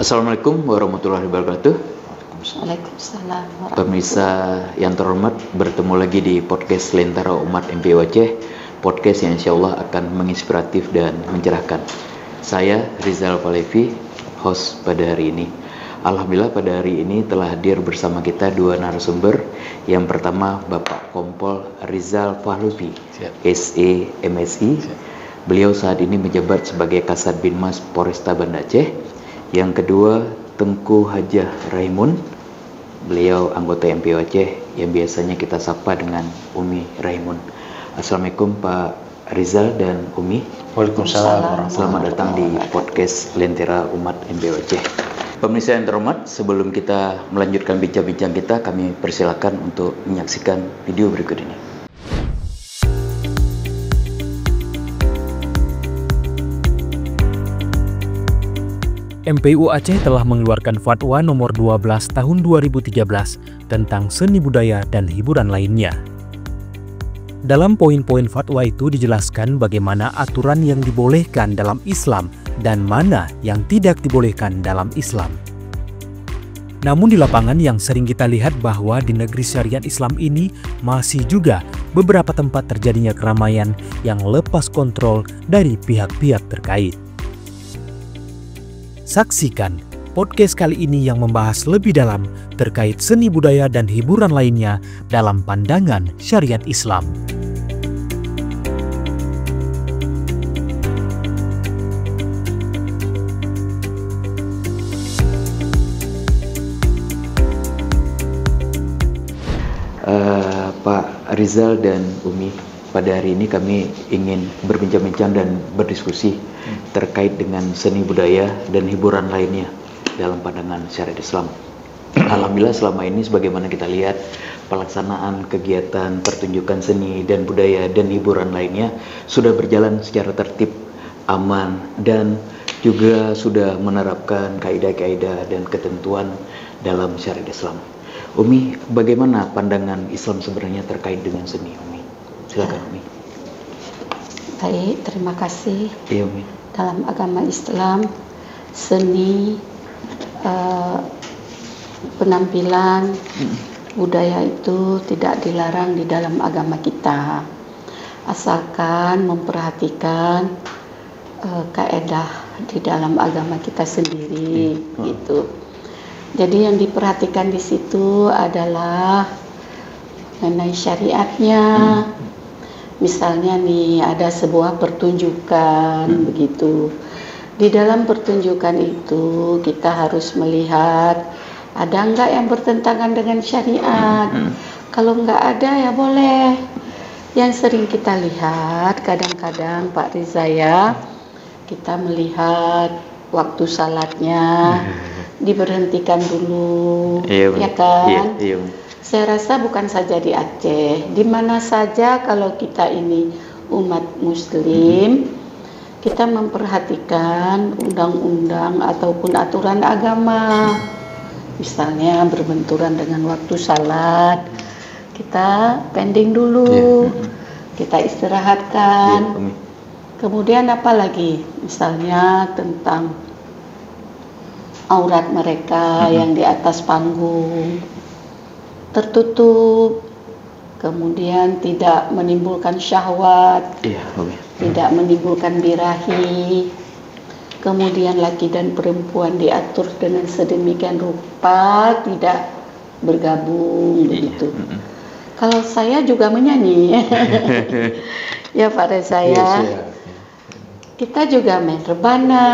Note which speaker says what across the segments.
Speaker 1: Assalamualaikum warahmatullahi wabarakatuh.
Speaker 2: Waalaikumsalam.
Speaker 1: Pemirsa yang terhormat, bertemu lagi di podcast Lentera Umat MPO Aceh, podcast yang insya Allah akan menginspiratif dan mencerahkan. Saya Rizal Palevi, host pada hari ini. Alhamdulillah pada hari ini telah hadir bersama kita dua narasumber. Yang pertama Bapak Kompol Rizal Fahluvi, SE MSI. Beliau saat ini menjabat sebagai Kasat Binmas Polresta Banda Aceh. Yang kedua Tengku Hajah Raimun, beliau anggota MPO Aceh yang biasanya kita sapa dengan Umi Raimun. Assalamualaikum Pak Rizal dan Umi.
Speaker 3: Waalaikumsalam.
Speaker 1: Selamat datang di podcast Lentera Umat MPO Aceh. Pemirsa yang terhormat, sebelum kita melanjutkan bincang-bincang kita, kami persilakan untuk menyaksikan video berikut ini.
Speaker 4: MPU Aceh telah mengeluarkan Fatwa nomor 12 tahun 2013 tentang seni budaya dan hiburan lainnya. Dalam poin-poin fatwa itu dijelaskan bagaimana aturan yang dibolehkan dalam Islam dan mana yang tidak dibolehkan dalam Islam. Namun di lapangan yang sering kita lihat bahwa di negeri syariat Islam ini masih juga beberapa tempat terjadinya keramaian yang lepas kontrol dari pihak-pihak terkait. Saksikan podcast kali ini yang membahas lebih dalam terkait seni budaya dan hiburan lainnya dalam pandangan syariat Islam.
Speaker 1: Pak Rizal dan Umi, pada hari ini kami ingin berbincang-bincang dan berdiskusi terkait dengan seni budaya dan hiburan lainnya dalam pandangan syariat Islam. Alhamdulillah selama ini sebagaimana kita lihat pelaksanaan kegiatan pertunjukan seni dan budaya dan hiburan lainnya sudah berjalan secara tertib, aman, dan juga sudah menerapkan kaidah-kaidah dan ketentuan dalam syariat Islam. Umi, bagaimana pandangan Islam sebenarnya terkait dengan seni, Umi? Silakan, Umi.
Speaker 2: Baik, terima kasih.
Speaker 1: Iya, Umi.
Speaker 2: Dalam agama Islam, seni, penampilan, budaya itu tidak dilarang di dalam agama kita, asalkan memperhatikan kaidah di dalam agama kita sendiri, gitu. Jadi yang diperhatikan di situ adalah mengenai syariatnya. Misalnya nih ada sebuah pertunjukan begitu. Di dalam pertunjukan itu kita harus melihat ada enggak yang bertentangan dengan syariat. Kalau enggak ada ya boleh. Yang sering kita lihat kadang-kadang Pak Riza ya, kita melihat waktu salatnya diberhentikan dulu, ya kan? Iya. Saya rasa bukan saja di Aceh, di mana saja kalau kita ini umat muslim, kita memperhatikan undang-undang ataupun aturan agama. Misalnya berbenturan dengan waktu salat, kita pending dulu, kita istirahatkan. Kemudian apa lagi? Misalnya tentang aurat mereka yang di atas panggung tertutup, kemudian tidak menimbulkan syahwat, tidak menimbulkan birahi, kemudian laki dan perempuan diatur dengan sedemikian rupa tidak bergabung begitu. Kalau saya juga menyanyi, ya Pak Reza ya, kita juga main rebana,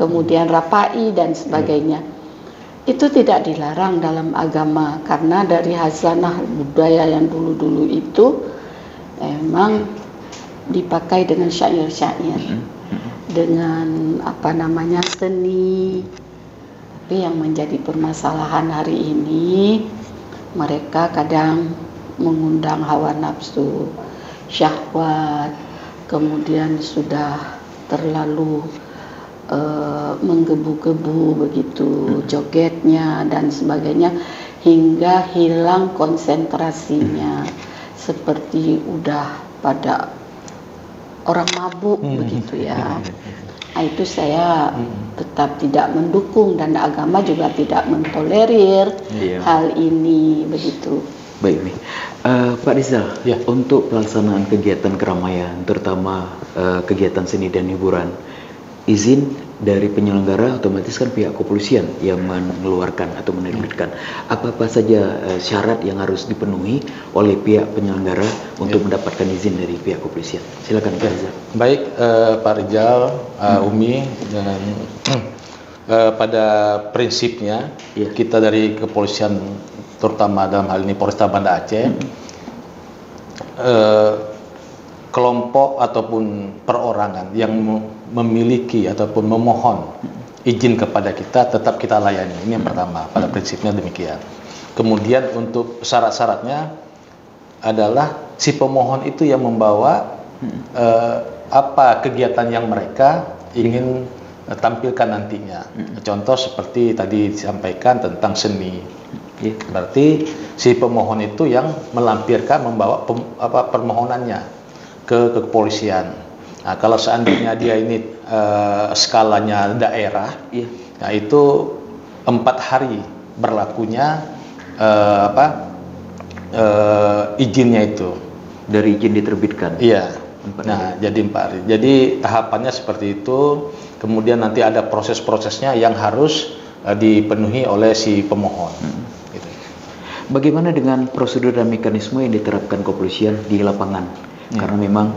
Speaker 2: kemudian rapai dan sebagainya. Itu tidak dilarang dalam agama karena dari hazanah budaya yang dulu-dulu itu memang dipakai dengan syair-syair, dengan seni. Tapi yang menjadi permasalahan hari ini, mereka kadang mengundang hawa nafsu, syahwat, kemudian sudah terlalu menggebu-gebu begitu jogetnya dan sebagainya hingga hilang konsentrasinya seperti udah pada orang mabuk begitu ya. Itu saya tetap tidak mendukung dan agama juga tidak mentolerir hal ini begitu.
Speaker 1: Baik nih, Pak Rizal, untuk pelaksanaan kegiatan keramaian, terutama kegiatan seni dan hiburan, izin dari penyelenggara otomatis kan pihak kepolisian yang mengeluarkan atau menerbitkan. Apa-apa saja syarat yang harus dipenuhi oleh pihak penyelenggara untuk mendapatkan izin dari pihak kepolisian? Silakan Pak Rizal.
Speaker 3: Baik, Pak Rizal, Umi, dan pada prinsipnya kita dari kepolisian, terutama dalam hal ini Polresta Banda Aceh, kelompok ataupun perorangan yang memiliki ataupun memohon izin kepada kita tetap kita layani. Ini yang pertama, pada prinsipnya demikian. Kemudian untuk syarat-syaratnya adalah si pemohon itu yang membawa apa kegiatan yang mereka ingin tampilkan nantinya. Contoh seperti tadi disampaikan tentang seni. Berarti si pemohon itu yang melampirkan, membawa permohonannya ke kepolisian. Nah, kalau seandainya dia ini skalanya daerah, nah itu 4 hari berlakunya izinnya itu.
Speaker 1: Dari izin diterbitkan.
Speaker 3: Iya. Nah, jadi 4 hari. Jadi tahapannya seperti itu. Kemudian nanti ada proses-prosesnya yang harus dipenuhi oleh si pemohon. Gitu.
Speaker 1: Bagaimana dengan prosedur dan mekanisme yang diterapkan kepolisian di lapangan? Karena memang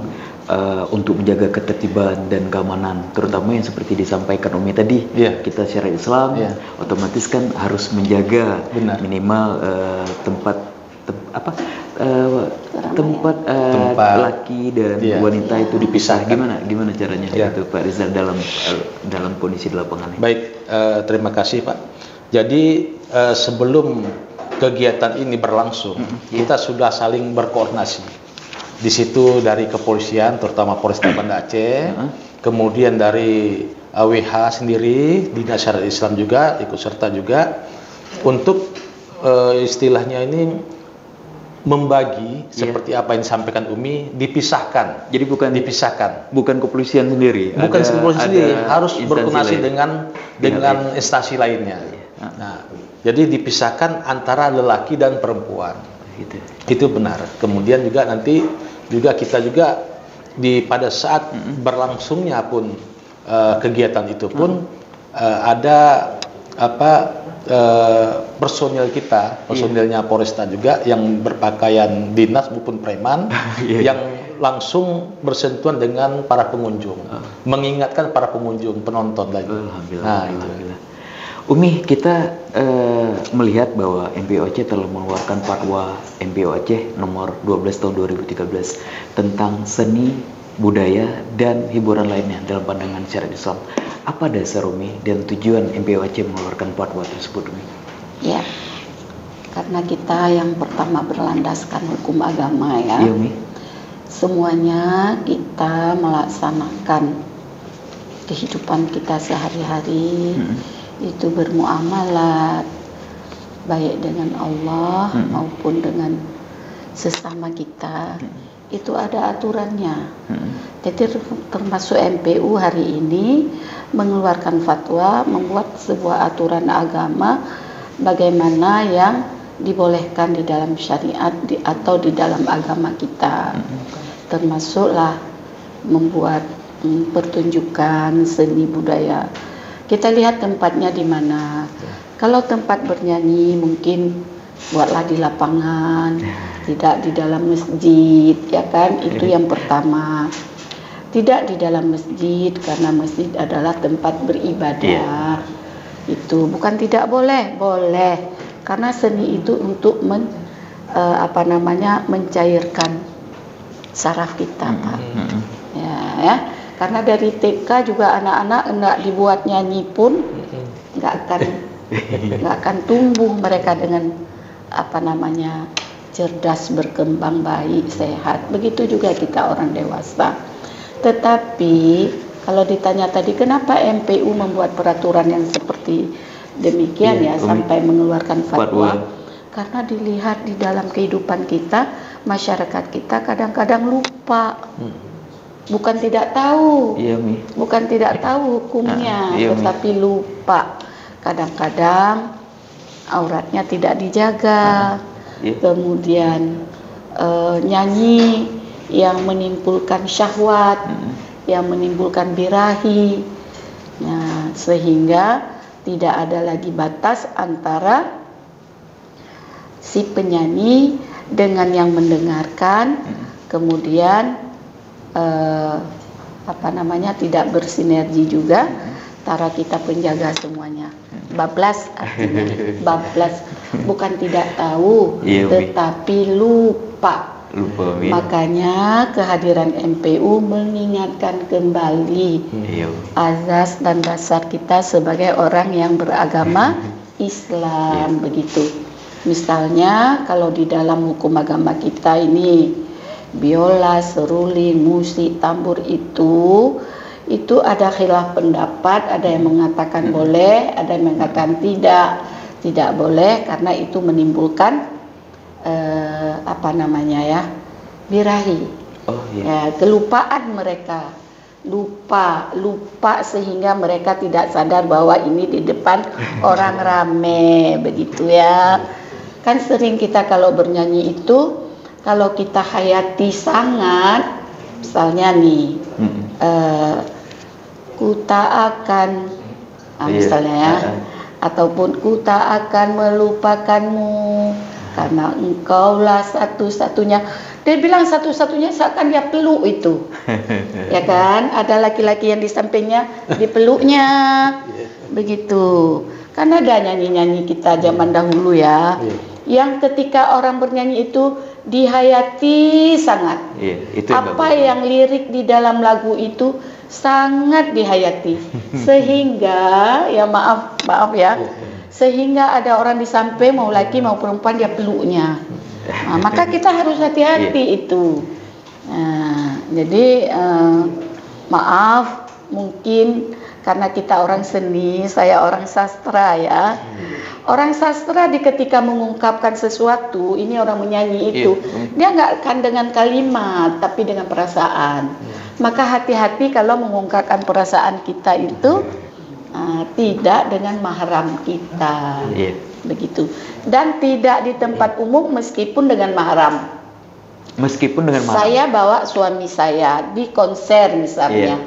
Speaker 1: untuk menjaga ketertiban dan keamanan, terutama yang seperti disampaikan Umi tadi, kita secara Islam otomatis kan harus menjaga minimal tempat laki dan wanita itu dipisah. Gimana caranya itu Pak Rizal dalam kondisi di lapangan ini?
Speaker 3: Baik, terima kasih Pak. Jadi sebelum kegiatan ini berlangsung, kita sudah saling berkoordinasi. Di situ dari kepolisian, terutama Polresta Banda Aceh, kemudian dari WH sendiri, Dinas Syariat Islam juga ikut serta juga untuk istilahnya ini membagi seperti apa yang disampaikan Umi, dipisahkan.
Speaker 1: Jadi bukan
Speaker 3: dipisahkan,
Speaker 1: bukan kepolisian sendiri.
Speaker 3: Bukan kepolisian sendiri, harus berkoordinasi dengan instansi lainnya. Nah, jadi dipisahkan antara lelaki dan perempuan. Itu benar. Kemudian juga nanti kita juga pada saat berlangsungnya pun kegiatan itu pun ada personil kita, personilnya Polresta juga yang berpakaian dinas maupun preman yang langsung bersentuhan dengan para pengunjung, mengingatkan para pengunjung, penonton lagi.
Speaker 1: Alhamdulillah. Alhamdulillah. Umi, kita melihat bahwa MPO Aceh telah mengeluarkan fatwa MPO Aceh nomor 12 tahun 2013 tentang seni, budaya, dan hiburan lainnya dalam pandangan syariat Islam. Apa dasar Umi dan tujuan MPO Aceh mengeluarkan fatwa tersebut, Umi?
Speaker 2: Ya, karena kita yang pertama berlandaskan hukum agama ya.
Speaker 1: Iya, Umi.
Speaker 2: Semuanya kita melaksanakan kehidupan kita sehari-hari. Itu bermuamalat baik dengan Allah maupun dengan sesama kita, itu ada aturannya. Jadi termasuk MPU hari ini mengeluarkan fatwa, membuat sebuah aturan agama bagaimana yang dibolehkan di dalam syariat atau di dalam agama kita, termasuklah membuat pertunjukan seni budaya. Kita lihat tempatnya di mana. Kalau tempat bernyanyi mungkin buatlah di lapangan, tidak di dalam masjid, ya kan? Itu yang pertama. Tidak di dalam masjid karena masjid adalah tempat beribadah. Itu bukan tidak boleh, boleh. Karena seni itu untuk mencairkan saraf kita, Pak. Ya. Karena dari TK juga anak-anak enggak dibuat nyanyi pun enggak akan tumbuh mereka dengan cerdas, berkembang baik, sehat. Begitu juga kita orang dewasa. Tetapi kalau ditanya tadi kenapa MPU membuat peraturan yang seperti demikian sampai mengeluarkan fatwa? Karena dilihat di dalam kehidupan kita, masyarakat kita kadang-kadang lupa. bukan tidak tahu,
Speaker 1: Iya, Mi.
Speaker 2: bukan tidak tahu hukumnya,
Speaker 1: Iya, Mi.
Speaker 2: tetapi lupa. Kadang-kadang auratnya tidak dijaga,
Speaker 1: Iya.
Speaker 2: kemudian nyanyi yang menimbulkan syahwat, yang menimbulkan birahi, nah, sehingga tidak ada lagi batas antara si penyanyi dengan yang mendengarkan, kemudian tidak bersinergi juga antara kita penjaga semuanya. Bablas artinya, bablas bukan tidak tahu,
Speaker 1: Iya, Mi.
Speaker 2: tetapi lupa.
Speaker 1: Lupa, Mi.
Speaker 2: Makanya kehadiran MPU mengingatkan kembali
Speaker 1: Iya.
Speaker 2: azas dan dasar kita sebagai orang yang beragama Islam, begitu. Misalnya kalau di dalam hukum agama kita ini biola, seruling, musik, tambur itu ada khilaf pendapat, ada yang mengatakan boleh, ada yang mengatakan tidak boleh karena itu menimbulkan birahi.
Speaker 1: Oh, iya.
Speaker 2: Ya, kelupaan mereka. Lupa sehingga mereka tidak sadar bahwa ini di depan orang rame, begitu ya. Kan sering kita kalau bernyanyi itu, kalau kita hayati sangat, misalnya nih, ku tak akan, misalnya ya, ataupun ku tak akan melupakanmu karena engkaulah satu-satunya. Dia bilang satu-satunya seakan dia peluk itu, ya kan? Ada laki-laki yang di sampingnya dipeluknya, begitu. Kan ada nyanyi-nyanyi kita zaman dahulu ya, yang ketika orang bernyanyi itu dihayati sangat.
Speaker 1: Itu
Speaker 2: Apa yang lirik di dalam lagu itu sangat dihayati, sehingga ya maaf ya, sehingga ada orang di samping mau laki mau perempuan dia peluknya. Nah, maka kita harus hati-hati itu. Nah, jadi maaf mungkin karena kita orang seni, saya orang sastra ya. Orang sastra ketika mengungkapkan sesuatu, ini orang menyanyi itu, dia nggak akan dengan kalimat, tapi dengan perasaan. Maka hati-hati kalau mengungkapkan perasaan kita itu tidak dengan mahram kita, begitu. Dan tidak di tempat umum meskipun dengan mahram.
Speaker 1: Meskipun dengan mahram.
Speaker 2: Saya bawa suami saya di konser misalnya.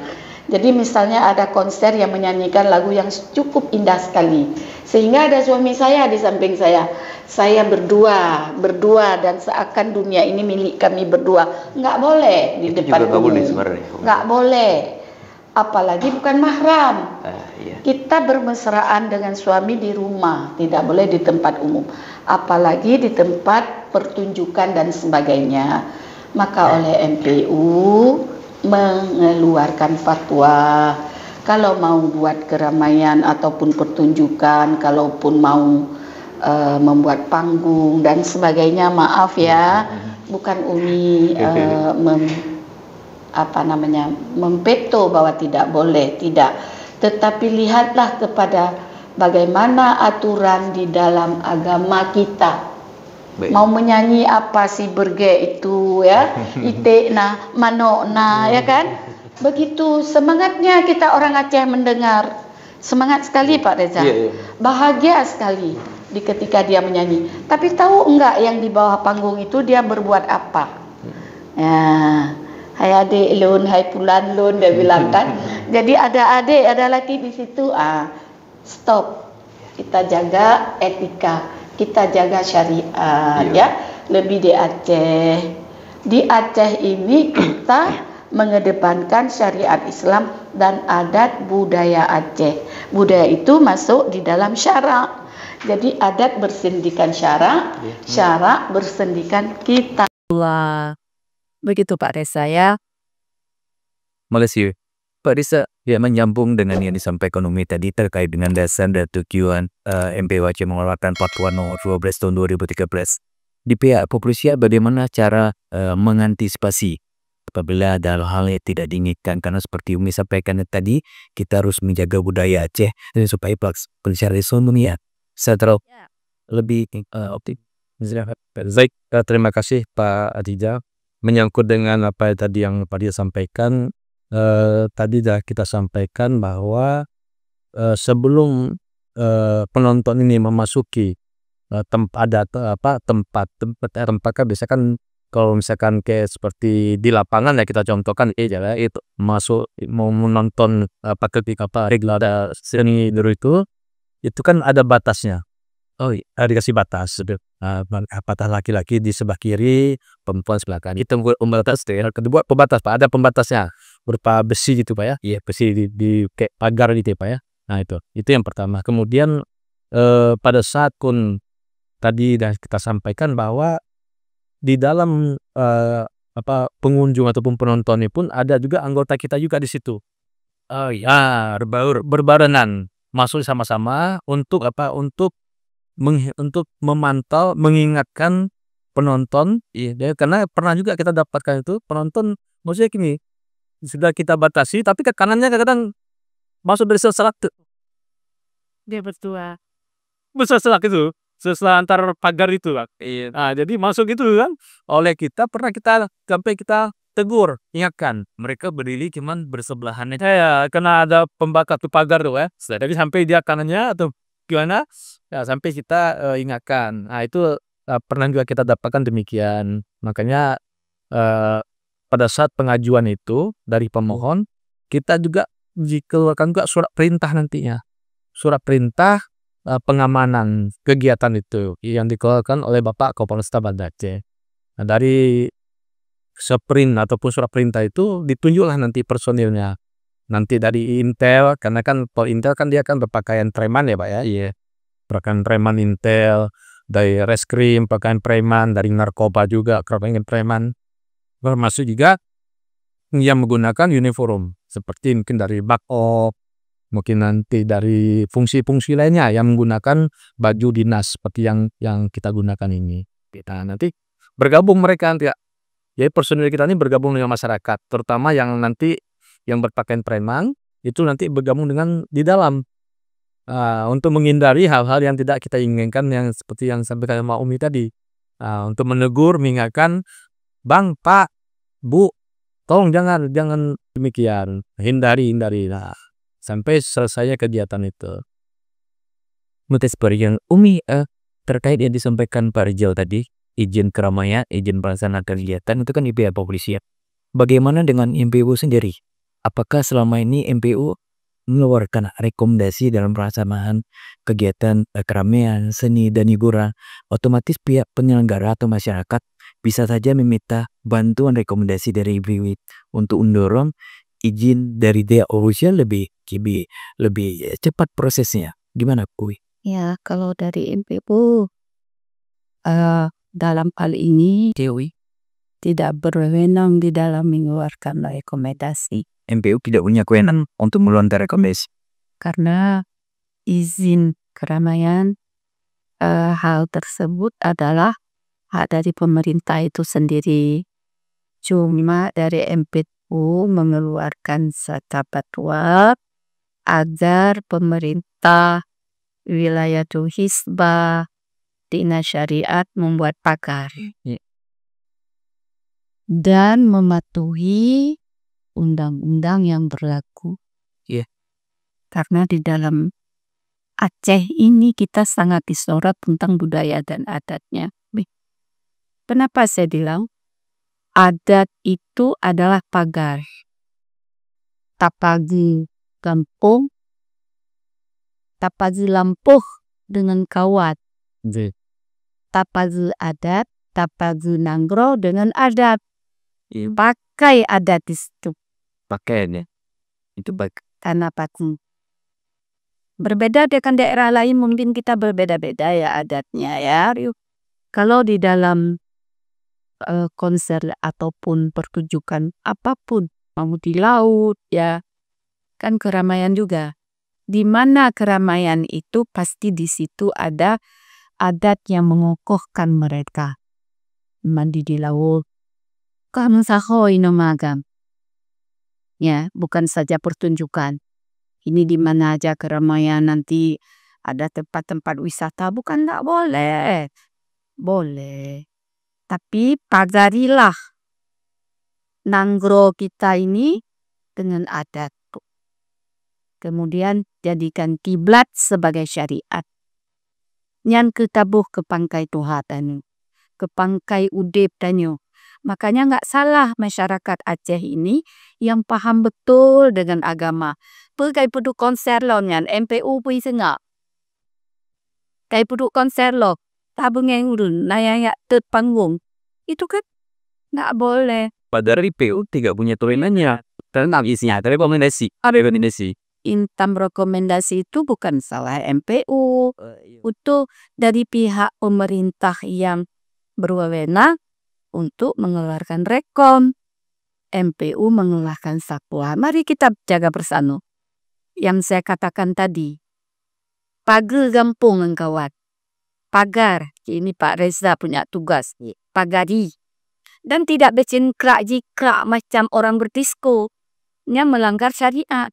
Speaker 2: Jadi misalnya ada konser yang menyanyikan lagu yang cukup indah sekali, sehingga ada suami saya di samping saya. Saya berdua dan seakan dunia ini milik kami berdua. Nggak boleh di
Speaker 1: Itu
Speaker 2: depan
Speaker 1: juga nggak
Speaker 2: umum.
Speaker 1: boleh sebenarnya.
Speaker 2: Nggak boleh. Apalagi bukan mahram.
Speaker 1: Iya.
Speaker 2: Kita bermesraan dengan suami di rumah, tidak boleh di tempat umum. Apalagi di tempat pertunjukan dan sebagainya. Maka oleh MPU mengeluarkan fatwa, kalau mau buat keramaian ataupun pertunjukan, kalaupun mau membuat panggung dan sebagainya, maaf ya, bukan Umi mempeto bahwa tidak boleh, tidak. Tetapi lihatlah kepada bagaimana aturan di dalam agama kita.
Speaker 1: Baik.
Speaker 2: Mau menyanyi apa sih berge itu ya, ite na mano na, ya kan? Begitu semangatnya kita orang Aceh mendengar. Semangat sekali Pak Reza. Bahagia sekali ketika dia menyanyi. Tapi tahu enggak yang di bawah panggung itu dia berbuat apa? Ya, hai adik lun, hai pulan lun, dia bilang kan. Jadi ada adik, ada laki di situ. Stop. Kita jaga etika, kita jaga syariat, ya. Lebih di Aceh. Di Aceh ini kita mengedepankan syariat Islam dan adat budaya Aceh. Budaya itu masuk di dalam syarak. Jadi adat bersendikan syarak, syarak bersendikan kita.
Speaker 5: Begitu Pak Reza ya.
Speaker 4: Makasih Pak Reza. Ya, menyambung dengan yang disampaikan Umi tadi terkait dengan dasar dan tujuan MPU Aceh mengeluarkan Fatwa Nomor 12 tahun 2013. Di pihak kepolisian bagaimana cara mengantisipasi apabila ada hal yang tidak diinginkan, karena seperti Umi sampaikan tadi, kita harus menjaga budaya Aceh supaya pelaksanaan dunia secara lebih optimal.
Speaker 3: Baik, terima kasih Pak Adija
Speaker 4: menyangkut dengan apa tadi yang Pak Dia sampaikan, tadi dah kita sampaikan bahwa sebelum penonton ini memasuki tempat kan biasa kan kalau misalkan kayak seperti di lapangan ya kita contohkan itu masuk mau menonton ketika regla ada seni itu kan ada batasnya. Oh iya, dikasih batas. Batas laki-laki di sebelah kiri, perempuan sebelah kanan. Itu pembatas kedua pembatas Pak, ada pembatasnya berupa besi gitu Pak ya. Iya, besi di kayak pagar gitu ya Pak ya. Nah itu yang pertama. Kemudian pada saat tadi dah kita sampaikan bahwa di dalam pengunjung ataupun penonton pun ada juga anggota kita juga di situ. Oh ya, berbarengan masuk sama-sama untuk untuk memantau, mengingatkan penonton, karena pernah juga kita dapatkan itu penonton, maksudnya gini, sudah kita batasi, tapi ke kanannya kadang masuk dari sela-sela
Speaker 5: Dia berdua.
Speaker 4: sela-sela itu, sela antar pagar itu, Pak. Nah, jadi masuk itu kan, oleh kita pernah sampai kita tegur, ingatkan, mereka berdiri cuman bersebelahan aja ya, karena ada pembakat tuh pagar tuh ya, jadi sampai dia kanannya atau gimana, ya sampai kita ingatkan. Nah itu pernah juga kita dapatkan demikian. Makanya pada saat pengajuan itu dari pemohon, kita juga dikeluarkan juga surat perintah nantinya. Surat perintah pengamanan kegiatan itu yang dikeluarkan oleh Bapak Kapolresta Banda Aceh. Nah, dari sprint ataupun surat perintah itu ditunjuklah nanti personilnya. Nanti dari Intel, karena kan Intel kan dia kan berpakaian preman ya Pak ya. Iya. Pakaian preman Intel, dari reskrim pakaian preman, dari narkoba juga pakaian preman. Termasuk juga yang menggunakan uniform seperti mungkin dari Bakop, mungkin nanti dari fungsi-fungsi lainnya yang menggunakan baju dinas seperti yang kita gunakan ini. Kita nanti bergabung mereka nanti ya. Jadi personil kita ini bergabung dengan masyarakat, terutama yang nanti yang berpakaian preman itu nanti bergabung dengan di dalam untuk menghindari hal-hal yang tidak kita inginkan, yang seperti yang sampaikan sama Umi tadi, untuk menegur, mengingatkan, Bang, Pak, Bu, tolong jangan demikian, hindari. Nah, sampai selesainya kegiatan itu. Yang Umi terkait yang disampaikan Pak Rizal tadi, izin keramaian, izin pelaksanaan kegiatan itu kan pihak kepolisian. Bagaimana dengan MPU sendiri? Apakah selama ini MPU mengeluarkan rekomendasi dalam pelaksanaan kegiatan keramaian, seni, dan hiburan? Otomatis pihak penyelenggara atau masyarakat bisa saja meminta bantuan rekomendasi dari MPU untuk mendorong izin dari dia official lebih cepat prosesnya. Gimana Kui?
Speaker 2: Ya, kalau dari MPU dalam hal ini
Speaker 4: Dewi,
Speaker 2: tidak berwenang di dalam mengeluarkan rekomendasi.
Speaker 4: MPU tidak punya kewenangan untuk mengeluarkan rekomendasi.
Speaker 2: Karena izin keramaian hal tersebut adalah hak dari pemerintah itu sendiri. Cuma dari MPU mengeluarkan satu fatwa agar pemerintah wilayah Hisbah Dinas Syariat membuat pagar dan mematuhi undang-undang yang berlaku. Karena di dalam Aceh ini kita sangat disorot tentang budaya dan adatnya. Kenapa saya bilang adat itu adalah pagar? Tapagi kampung, tapagi lampuh dengan kawat. Tapagi adat, tapagi nanggro dengan adat. Pakai adat itu.
Speaker 4: Pakaiannya itu baik.
Speaker 2: Karena pakai. Berbeda dengan daerah lain, mungkin kita berbeda-beda ya adatnya ya. Kalau di dalam konser ataupun pertunjukan apapun, mau di laut ya, kan keramaian juga. Di mana keramaian itu pasti di situ ada adat yang mengokohkan mereka. Mandi di laut, kamu sahoi nomagam. Ya, bukan saja pertunjukan. Ini di mana aja keramaian, nanti ada tempat-tempat wisata, bukan tak boleh. Boleh. Tapi pagarilah nanggro kita ini dengan adat. Kemudian jadikan kiblat sebagai syariat. Nyan ketabuh ke pangkai Tuhan tanu, ke pangkai udip tanu. Makanya nggak salah masyarakat Aceh ini yang paham betul dengan agama. Pergai peduk konser lo nyan, MPU pun sengak. Kai peduk konser lo, tabungeng urun, naya tet panggung. Itu kan nggak boleh.
Speaker 4: Padahal IPU tidak punya turunannya. Tenang isinya, tapi rekomendasi. Apa rekomendasi?
Speaker 2: Intam rekomendasi itu bukan salah MPU. Itu dari pihak pemerintah yang berwenang untuk mengeluarkan rekom. MPU mengeluarkan fatwa. Mari kita jaga bersama. Yang saya katakan tadi. Pagar gampung engkawat. Pagar. Ini Pak Reza punya tugas. Pagari. Dan tidak becengkrak-jikrak macam orang berdisko. Nya melanggar syariat.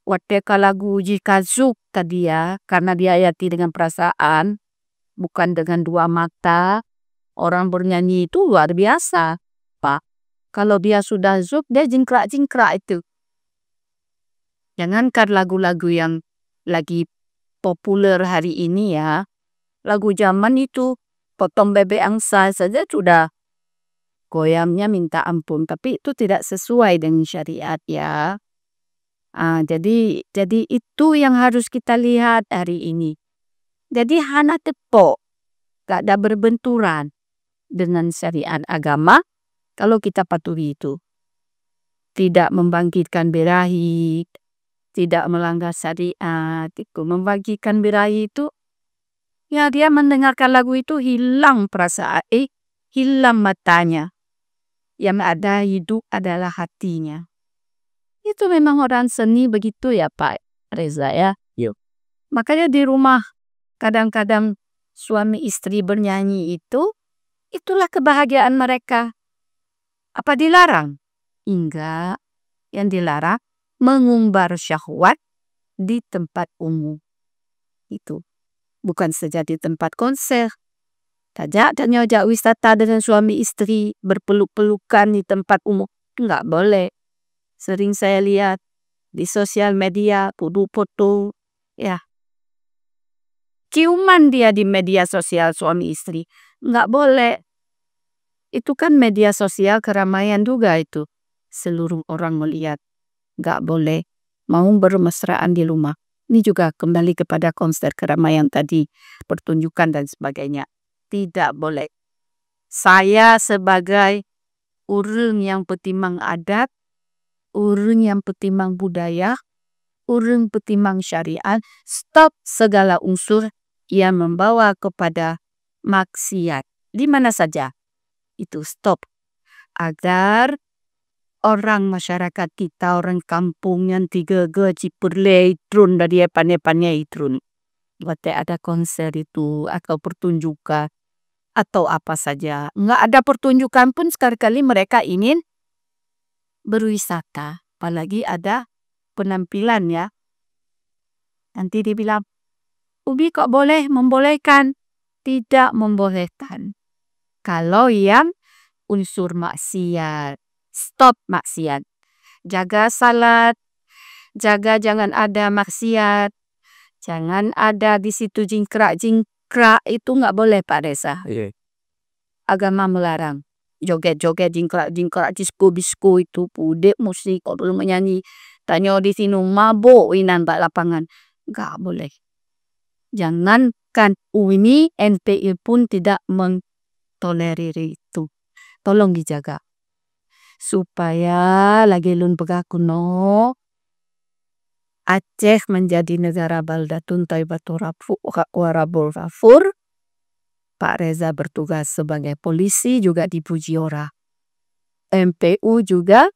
Speaker 2: Wateka lagu jika zuk tadi ya. Karena diayati dengan perasaan. Bukan dengan dua mata. Orang bernyanyi itu luar biasa. Pak. Kalau dia sudah zuk, dia jingkrak-jingkrak itu. Jangankan lagu-lagu yang lagi populer hari ini ya. Lagu zaman itu, potong bebek angsa saja sudah goyangnya minta ampun. Tapi itu tidak sesuai dengan syariat ya. Jadi itu yang harus kita lihat hari ini. Jadi hana tepok. Gak ada berbenturan dengan syariat agama. Kalau kita patuhi itu. Tidak membangkitkan birahi. Tidak melanggar syariat. Membangkitkan birahi itu. Ya dia mendengarkan lagu itu hilang perasaan. Hilang matanya. Yang ada hidup adalah hatinya. Itu memang orang seni begitu ya Pak Reza ya.
Speaker 4: Yuk.
Speaker 2: Makanya di rumah kadang-kadang suami istri bernyanyi itu. Itulah kebahagiaan mereka. Apa dilarang? Enggak. Yang dilarang mengumbar syahwat di tempat umum. Itu. Bukan saja di tempat konser. Tajak dan nyojak wisata dengan suami istri berpeluk-pelukan di tempat umum. Enggak boleh. Sering saya lihat di sosial media, foto-foto. Ya. Ciuman dia di media sosial suami istri. Enggak boleh. Itu kan media sosial keramaian juga itu. Seluruh orang melihat. Enggak boleh. Mau bermesraan di rumah. Ini juga kembali kepada konser keramaian tadi. Pertunjukan dan sebagainya. Tidak boleh. Saya sebagai orang yang petimang adat. Orang yang petimang budaya. Orang petimang syariat. Stop segala unsur yang membawa kepada maksiat. Di mana saja. Itu stop. Agar orang masyarakat kita, orang kampung yang tiga cipurle itrun dari pandai-pandai itrun. Waktu ada konser itu atau pertunjukan atau apa saja. Nggak ada pertunjukan pun sekali-kali mereka ingin berwisata. Apalagi ada penampilan ya. Nanti dibilang, Ubi kok boleh membolehkan? Tidak membolehkan. Kalau yang unsur maksiat. Stop maksiat. Jaga salat. Jaga jangan ada maksiat. Jangan ada di situ jingkrak-jingkrak. Itu nggak boleh Pak Reza. Agama melarang. Joget-joget, jingkrak-jingkrak, disko-bisko itu. Pudek musik, kok belum menyanyi. Tanya di sini, mabuk inan Pak lapangan. Nggak boleh. Jangankan ini NPI pun tidak tolerir itu. Tolong dijaga. Supaya lagi lun pegaku no. Aceh menjadi negara baldatun taibatul warabul ghafur. Pak Reza bertugas sebagai polisi juga dipuji orang. MPU juga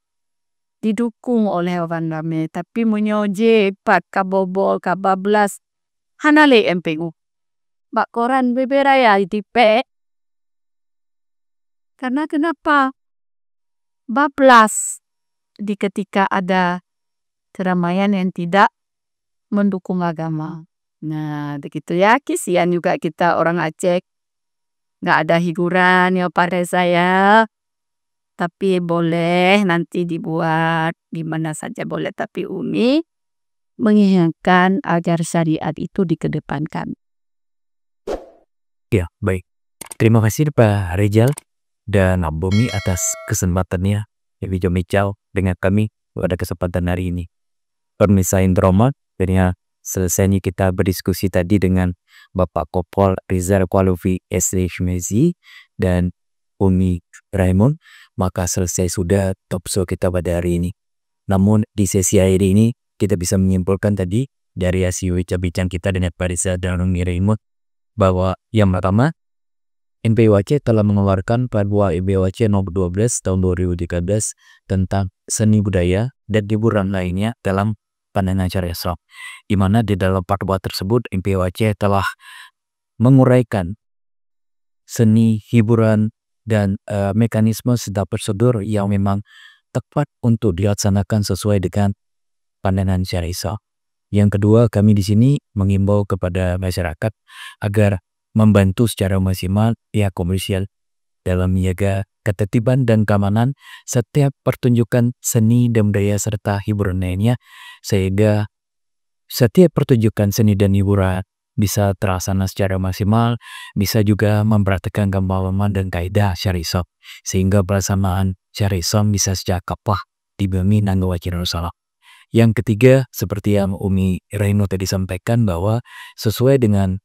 Speaker 2: didukung oleh orang ramai. Tapi menyoje pat kabobol kabablas. Hanale MPU. Mbak koran beberaya dipe. Karena kenapa? Bablas di ketika ada keramaian yang tidak mendukung agama. Nah, begitu ya. Kisian juga kita orang Aceh. Nggak ada hiburan ya Pak Reza ya.
Speaker 5: tapi boleh nanti dibuat di mana saja boleh, tapi Umi menginginkan agar syariat itu dikedepankan.
Speaker 4: Ya, baik. Terima kasih Pak Rizal dan Bumi atas kesempatannya yang bincang dengan kami pada kesempatan hari ini. Pemirsa Indromat, akhirnya selesainya kita berdiskusi tadi dengan Bapak Kopol Rizal Kualufi S.Mezi dan Umi Raymond, maka selesai sudah top show kita pada hari ini. Namun di sesi akhir ini kita bisa menyimpulkan tadi dari hasil bincang kita dengan Pak Rizal dan Umi Raymond bahwa yang pertama, NPWC telah mengeluarkan Fatwa NPWC nomor 12 tahun 2013 tentang seni budaya dan hiburan lainnya dalam pandangan syariat Islam, di mana di dalam fatwa tersebut NPWC telah menguraikan seni, hiburan, dan mekanisme serta prosedur yang memang tepat untuk dilaksanakan sesuai dengan pandangan syariat Islam. Yang kedua, kami di sini mengimbau kepada masyarakat agar membantu secara maksimal pihak komersial dalam menjaga ketertiban dan keamanan setiap pertunjukan seni dan budaya serta hiburan lainnya, sehingga setiap pertunjukan seni dan hiburan bisa terlaksana secara maksimal, bisa juga memperhatikan pemahaman dan kaidah syariat Islam, sehingga pelaksanaan syariat Islam bisa secara kapah dibumi nangga wajib Rasulullah. Yang ketiga, seperti yang Umi Reino tadi sampaikan, bahwa sesuai dengan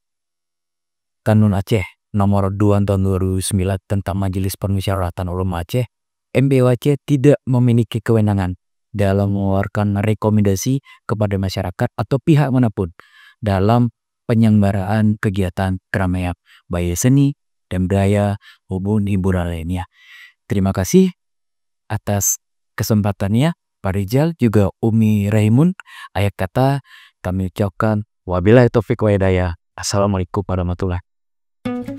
Speaker 4: Kanun Aceh nomor 2 tahun 2009 tentang Majelis Permusyawaratan Ulama Aceh, MPWC tidak memiliki kewenangan dalam mengeluarkan rekomendasi kepada masyarakat atau pihak manapun dalam penyelenggaraan kegiatan keramaian, baik seni dan budaya maupun hiburan lainnya. Terima kasih atas kesempatannya Pak Rizal juga Umi Raymond. Akhir kata kami ucapkan wabillahi taufiq wa hidayah. Assalamualaikum warahmatullahi wabarakatuh.